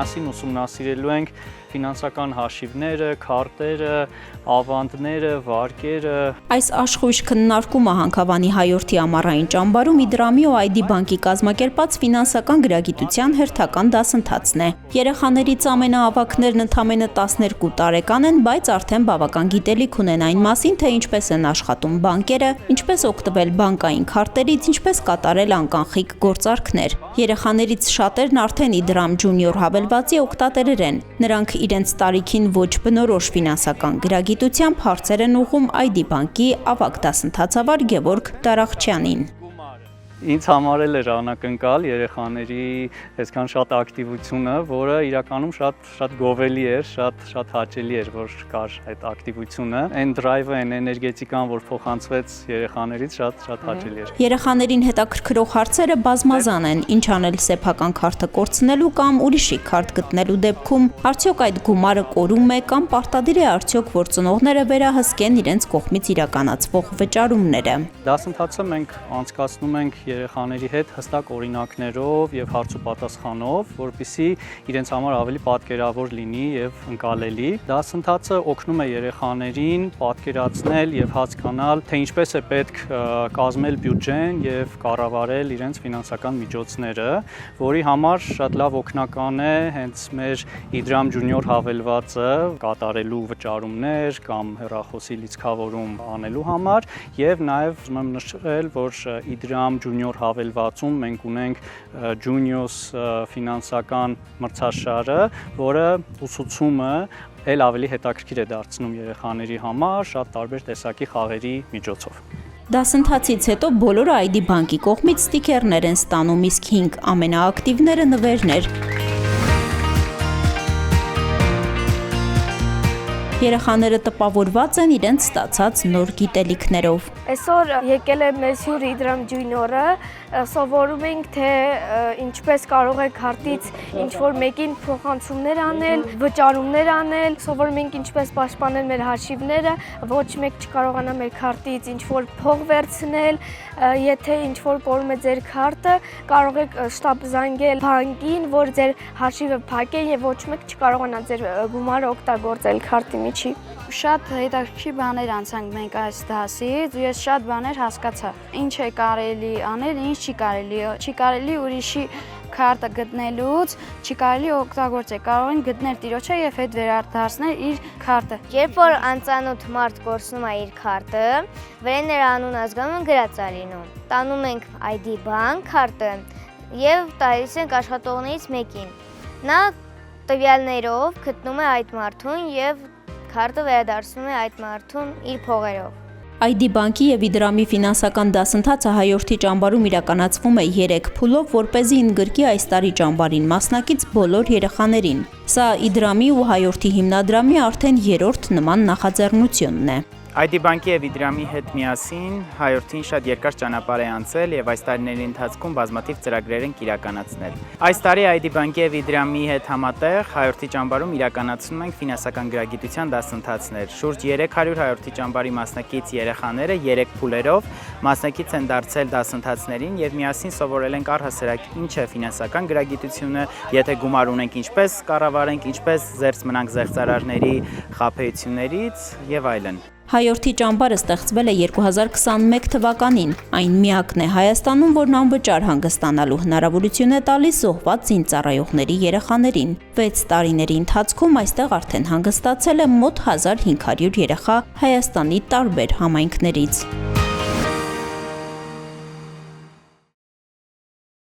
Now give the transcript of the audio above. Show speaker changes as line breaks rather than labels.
միասին ուսումնասիրելու ենք ֆինանսական հաշիվները, քարտերը, ավանդները, վարկերը։
Այս աշխույժ քննարկումը Հանքավանի հայորդի ամառային ճամբարում Իդրամի ու ID բանկի կազմակերպած ֆինանսական գրագիտության հերթական դասընթացն է։ Երեխաներից ամենաավագներն ընդամենը 12 տարեկան են, բայց արդեն բավական գիտելիք ունեն այն մասին, թե ինչպես են աշխատում բանկերը, ինչպես օգտվել բանկային քարտերից, ինչպես կատարել անկանխիկ գործարքներ։ Երեխաներից շատերն արդեն Իդրամ ջունիոր հավելվածի օգտատերեր են։ Նրանք իրենց տարիքին ոչ բնորոշ ֆինանսական գրագիտությամբ հարցեր են ուղղում ID բանկի ավագ դասընթացավար Գևորգ Դարախչյանին։
Ինձ համար էլ էր անակնկալ երեխաների այսքան շատ ակտիվությունը, որը իրականում շատ գովելի էր, շատ հաճելի էր, որ կար այդ ակտիվությունը։ Այն դրայվը, այն էներգետիկան, որ փոխանցվեց երեխաներից, շատ հաճելի էր։
Երեխաներին հետաքրքրող հարցերը բազմազան են, ինչ անել սեփական քարտը կորցնելու կամ ուրիշի քարտ գտնելու դեպքում, արդյոք այդ գումարը կորում է կամ պարտադիր է արդյոք, որ ծնողները վերահսկեն իրենց կողմից իրականացվող վճարումները։
Դասընթացը մենք անցկացնում ենք երեխաների հետ հստակ օրինակներով եւ հարցուպատասխանով, որպեսզի իրենց համար ավելի պատկերավոր լինի եւ ընկալելի։ Դասընթացը օգնում է երեխաներին պատկերացնել եւ հասկանալ, թե ինչպես է պետք կազմել բյուջեն եւ կառավարել իրենց ֆինանսական միջոցները, որի համար շատ լավ օգնական է հենց մեր Իդրամ ջունիոր հավելվածը կատարելու վճարումներ կամ հեռախոսի լիցքավորում անելու համար եւ նաեւ ուզում եմ նշել, որ Իդրամ ջունիոր հավելվածում մենք ունենք Juniors ֆինանսական մրցաշարը, որը ուսուցումը էլ ավելի հետաքրքիր է դարձնում երեխաների համար շատ տարբեր տեսակի խաղերի միջոցով։
Դասընթացից հետո բոլորը ID բանկի կողմից ստիկերներ են ստանում, իսկ 5 ամենաակտիվները նվերներ։ Երեխաները տպավորված են իրենց ստացած նոր գիտելիքներով։
Այսօր եկել է մեզ հյուր Իդրամ ջունիորը, սովորում ենք, թե ինչպես կարող է քարտից ինչ-որ մեկին փոխանցումներ անել, վճարումներ անել, սովորում ենք ինչպես պաշտպանել մեր հաշիվները, ոչ մեկ չկարողանա մեր քարտից ինչ-որ փող վերցնել, եթե ինչ-որ կորում է ձեր քարտը, կարող եք շտապ զանգել բանկին, որ ձեր հաշիվը փակեն եւ ոչ մեկ չկարողանա ձեր գումարը օգտագործել քարտի միջի։
Շատ հետաքրքիր բաներ անցանք մենք այս դասից ու ես շատ բաներ հասկացա։ Ինչ է կարելի անել, ինչ չի կարելի։ Չի կարելի ուրիշի քարտը գտնելուց, չի կարելի օգտագործել։ Կարող են գտնել տիրոջը եւ հետ վերադարձնել իր քարտը։
Երբ որ անծանոթ մարդ կորցնում է իր քարտը, վրան նրա անուն ազգանուն գրած է լինում։ Տանում ենք ID բանկ քարտը եւ տալիս ենք աշխատողներից մեկին։ Նա տվյալներով գտնում է այդ մարդուն եւ քարտը վերադարձնում է այդ մարդուն իր փողերով։
ID բանկի եւ Իդրամի ֆինանսական դասընթացը հայորդի ճամբարում իրականացվում է 3 փուլով, որպեսզի ընդգրկի այս տարի ճամբարին մասնակից բոլոր երեխաներին։ Սա Իդրամի ու հայորդի հիմնադրամի արդեն 3-րդ նման նախաձեռնությունն է։
ID բանկի եւ Իդրամի հետ միասին հայորդին շատ երկար ճանապարհ է անցել եւ այս տարիների ընթացքում բազմաթիվ ծրագրեր են իրականացնել։ Այս տարի ID բանկի եւ Իդրամի հետ համատեղ հայորդի ճամբարում իրականացնում ենք ֆինանսական գրագիտության դասընթացներ։ Շուրջ 300 հայորդի ճամբարի մասնակից երեխաները 3 փուլերով մասնակից են դարձել դասընթացներին եւ միասին սովորել ենք առհասարակ ինչ է ֆինանսական գրագիտությունը, եթե գումար ունենք ինչպես կառավարենք, ինչպես զերծ մնանք զեղծարարների խաբեություններից եւ այլն։
Հայորդի ճամբարը ստեղծվել է 2021 թվականին։ Այն միակն է Հայաստանում, որն անվճար հանգստանալու հնարավորություն է տալիս զոհված զինծառայողների երեխաներին։ 6 տարիների ընթացքում այստեղ արդեն հանգստացել է մոտ 1500 երեխա Հայաստանի տարբեր համայնքներից։